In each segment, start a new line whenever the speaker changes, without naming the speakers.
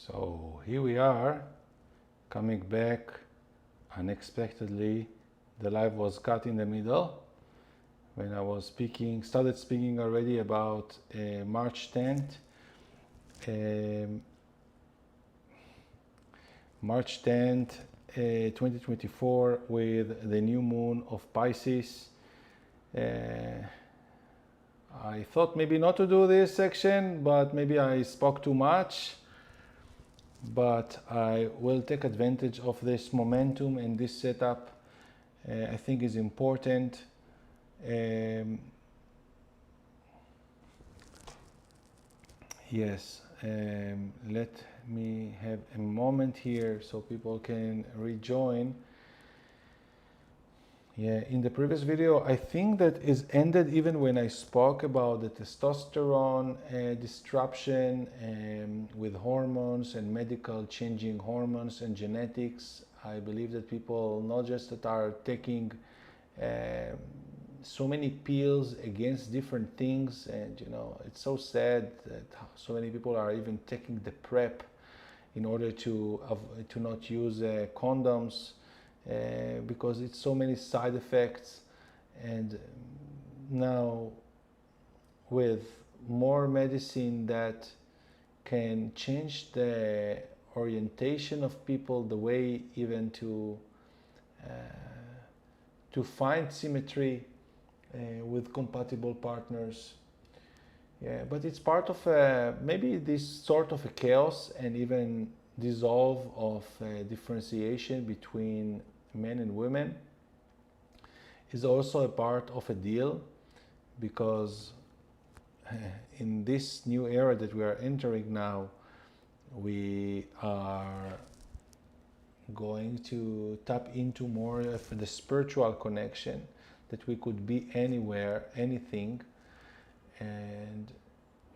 So here we are, coming back unexpectedly. The live was cut in the middle when I was started speaking already about March 10th. March 10th, 2024, with the new moon of Pisces. I thought maybe not to do this section, but maybe I spoke too much. But I will take advantage of this momentum and this setup. I think is important. Yes, let me have a moment here so people can rejoin. Yeah, in the previous video, I think that is ended even when I spoke about the testosterone disruption with hormones and medical changing hormones and genetics. I believe that people not just that are taking so many pills against different things, and it's so sad that so many people are even taking the PrEP in order to not use condoms. Because it's so many side effects, and now with more medicine that can change the orientation of people, the way even to find symmetry with compatible partners. Yeah, but it's part of maybe this sort of a chaos and even dissolve of differentiation between men and women is also a part of a deal, because in this new era that we are entering now, we are going to tap into more of the spiritual connection, that we could be anywhere, anything, and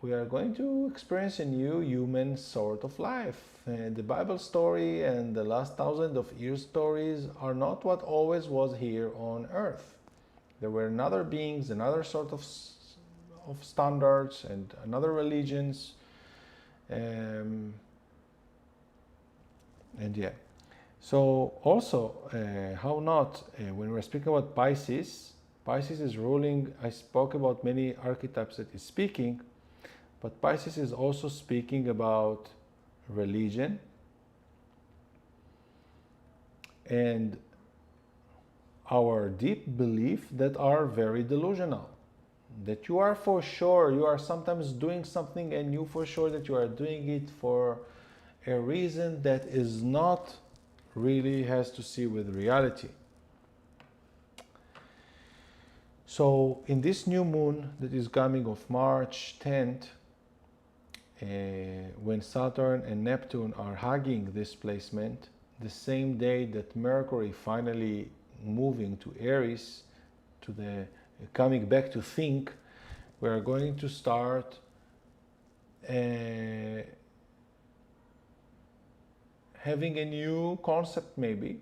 we are going to experience a new human sort of life. The Bible story and the last 1,000 of years stories are not what always was here on earth. There were another beings, another sort of standards and another religions. And yeah. So also, how not, when we're speaking about Pisces, Pisces is ruling, I spoke about many archetypes that is speaking, but Pisces is also speaking about religion and our deep belief that are very delusional. That you are for sure, you are sometimes doing something and you for sure that you are doing it for a reason that is not really has to see with reality. So in this new moon that is coming of March 10th, when Saturn and Neptune are hugging this placement, the same day that Mercury finally moving to Aries, to the coming back to think, we are going to start having a new concept maybe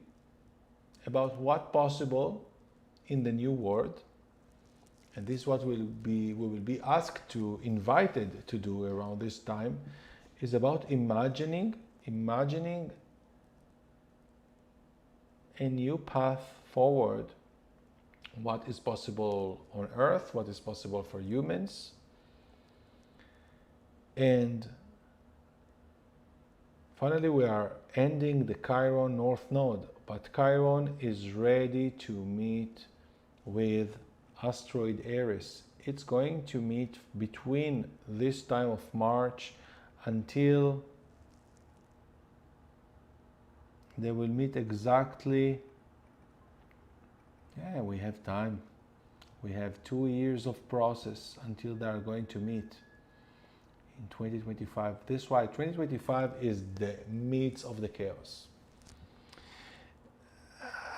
about what possible in the new world. And this is what we will be asked to, invited to do around this time, is about imagining a new path forward. What is possible on Earth, what is possible for humans. And finally we are ending the Chiron North Node, but Chiron is ready to meet with asteroid Aries. It's going to meet between this time of March until they will meet exactly. Yeah, we have time. We have 2 years of process until they are going to meet in 2025. This is why 2025 is the midst of the chaos.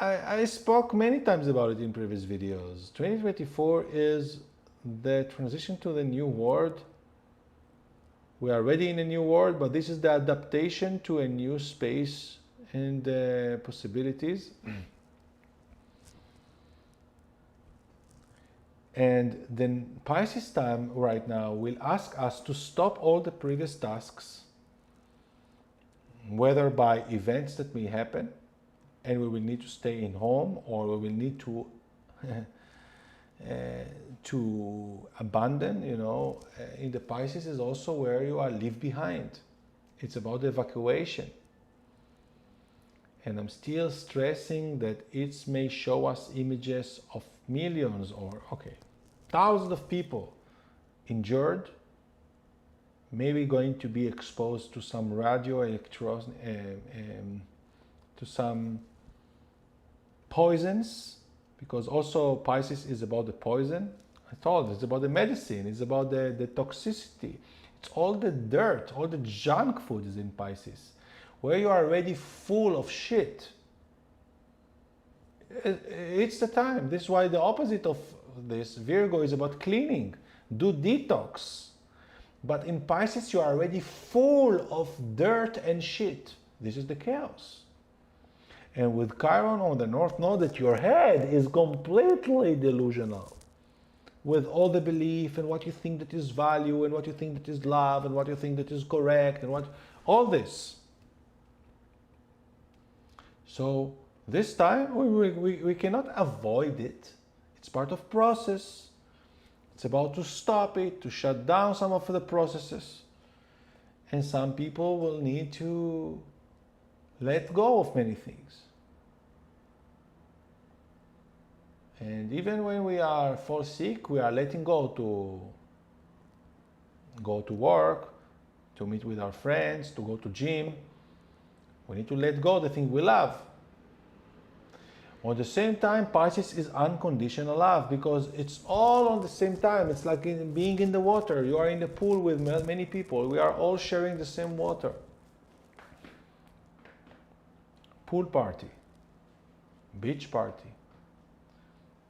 I spoke many times about it in previous videos. 2024 is the transition to the new world. We are already in a new world, but this is the adaptation to a new space and possibilities. And then Pisces time right now will ask us to stop all the previous tasks whether by events that may happen and we will need to stay in home, or we will need to abandon, in the Pisces is also where you are leave behind. It's about evacuation. And I'm still stressing that it may show us images of millions or, thousands of people injured, maybe going to be exposed to some to some poisons, because also Pisces is about the poison. I told you, it's about the medicine, it's about the toxicity. It's all the dirt, all the junk food is in Pisces, where you are already full of shit. It's the time. This is why the opposite of this, Virgo, is about cleaning. Do detox. But in Pisces, you are already full of dirt and shit. This is the chaos. And with Chiron on the north, know that your head is completely delusional. With all the belief and what you think that is value and what you think that is love and what you think that is correct and all this. So this time we cannot avoid it. It's part of process. It's about to stop it, to shut down some of the processes. And some people will need to let go of many things. And even when we are fall sick, we are letting go to work, to meet with our friends, to go to gym. We need to let go of the thing we love. At the same time, Pisces is unconditional love, because it's all on the same time. It's like being in the water. You are in the pool with many people. We are all sharing the same water. Pool party, beach party.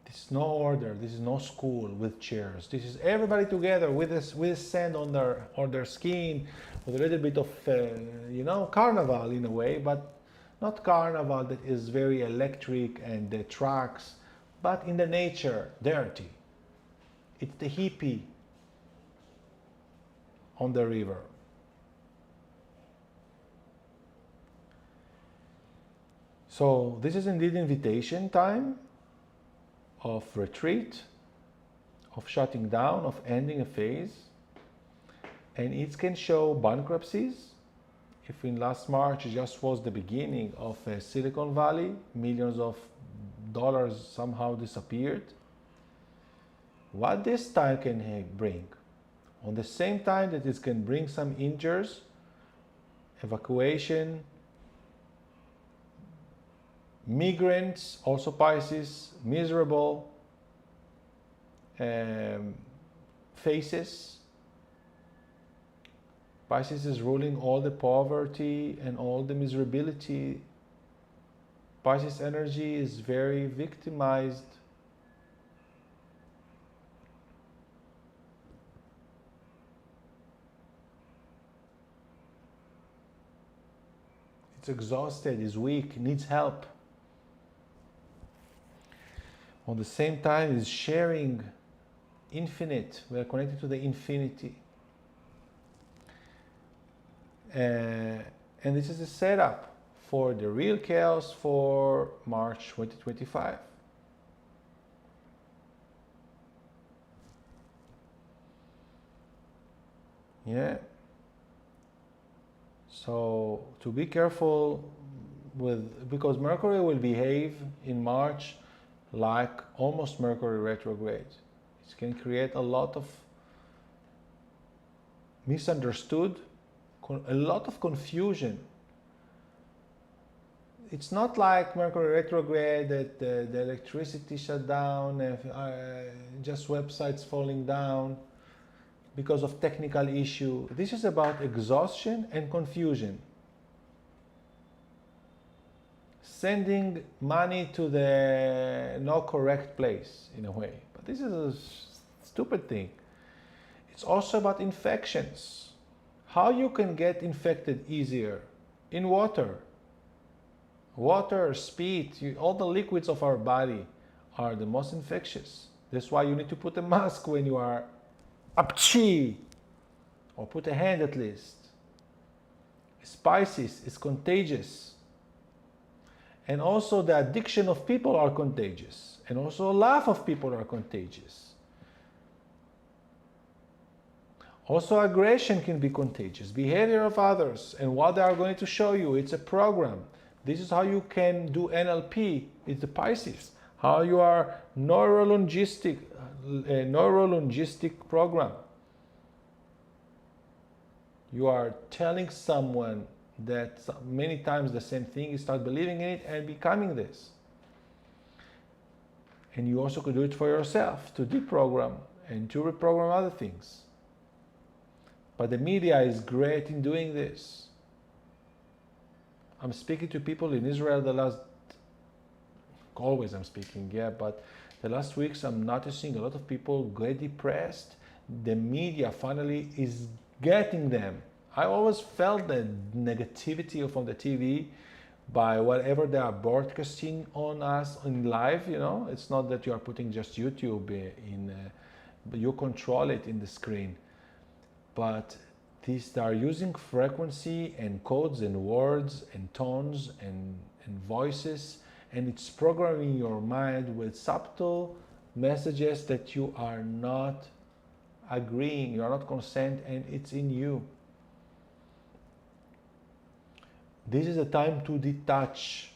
This is no order. This is no school with chairs. This is everybody together with sand on their skin, with a little bit of carnival in a way, but not carnival that is very electric and the tracks, but in the nature, dirty. It's the hippie on the river. So this is indeed invitation time of retreat, of shutting down, of ending a phase. And it can show bankruptcies. If in last March it just was the beginning of Silicon Valley, millions of dollars somehow disappeared, what this time can bring? On the same time that it can bring some injuries, evacuation, migrants, also Pisces, miserable faces. Pisces is ruling all the poverty and all the miserability. Pisces energy is very victimized. It's exhausted, is weak, needs help. On the same time, is sharing infinite. We are connected to the infinity. And this is a setup for the real chaos for March 2025. Yeah. So to be careful because Mercury will behave in March like almost Mercury retrograde. It can create a lot of misunderstood, a lot of confusion. It's not like Mercury retrograde that the electricity shut down, just websites falling down because of technical issue. This is about exhaustion and confusion. Sending money to the not correct place in a way. But this is a stupid thing. It's also about infections. How you can get infected easier? In water. Water, spit, all the liquids of our body are the most infectious. That's why you need to put a mask when you are apchi, or put a hand at least. Pisces is contagious. And also the addiction of people are contagious. And also love of people are contagious. Also aggression can be contagious. Behavior of others and what they are going to show you. It's a program. This is how you can do NLP. It's the Pisces. How you are neuro-linguistic program. You are telling someone that many times the same thing, you start believing in it and becoming this. And you also could do it for yourself, to deprogram and to reprogram other things. But the media is great in doing this. I'm speaking to people in Israel always I'm speaking, yeah, but the last weeks I'm noticing a lot of people get depressed. The media finally is getting them. I always felt the negativity from the TV by whatever they are broadcasting on us in live, you know. It's not that you are putting just YouTube but you control it in the screen. But they are using frequency and codes and words and tones and voices, and it's programming your mind with subtle messages that you are not agreeing, you are not consent, and it's in you. This is a time to detach,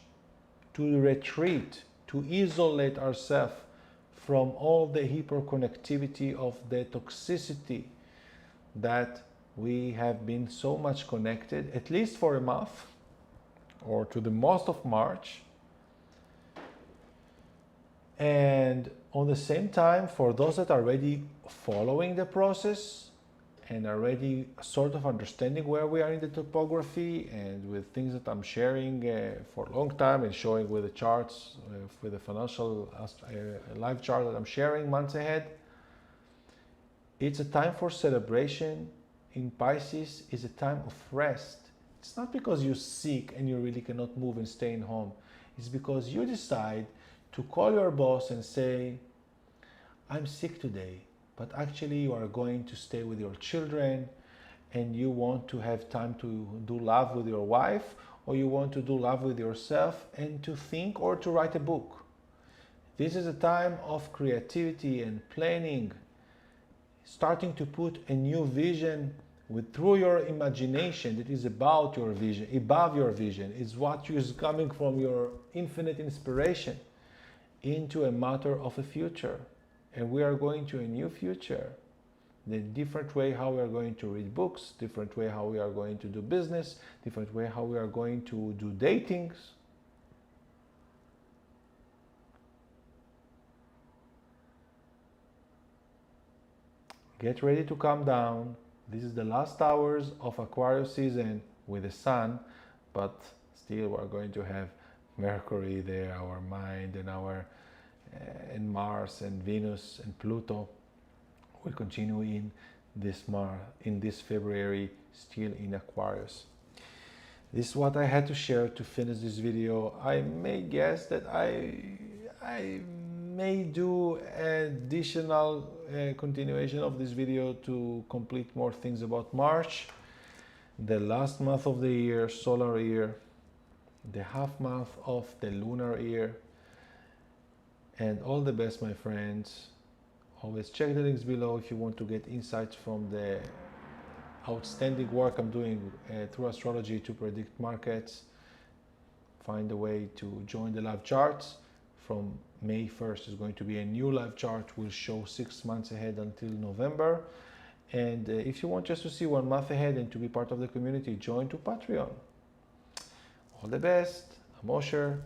to retreat, to isolate ourselves from all the hyperconnectivity of the toxicity that we have been so much connected, at least for a month, or to the most of March. And on the same time, for those that are already following the process and already sort of understanding where we are in the topography and with things that I'm sharing for a long time and showing with the charts, with the financial live chart that I'm sharing months ahead, it's a time for celebration. In Pisces is a time of rest. It's not because you're sick and you really cannot move and stay in home. It's because you decide to call your boss and say, I'm sick today, but actually you are going to stay with your children and you want to have time to do love with your wife, or you want to do love with yourself and to think or to write a book. This is a time of creativity and planning, starting to put a new vision through your imagination that is about your vision, above your vision, is what is coming from your infinite inspiration into a matter of a future. And we are going to a new future. The different way how we are going to read books, different way how we are going to do business, different way how we are going to do datings. Get ready to calm down. This is the last hours of Aquarius season with the sun, but still we're going to have Mercury there, our mind, and and Mars and Venus and Pluto will continue in this February, still in Aquarius. This is what I had to share to finish this video. I may guess that I may do additional continuation of this video to complete more things about March, the last month of the year, solar year, the half month of the lunar year. And all the best, my friends. Always check the links below if you want to get insights from the outstanding work I'm doing through astrology to predict markets. Find a way to join the live charts. From May 1st is going to be a new live chart. Will show 6 months ahead until November. And if you want just to see 1 month ahead and to be part of the community, join to Patreon. All the best. I'm Osher.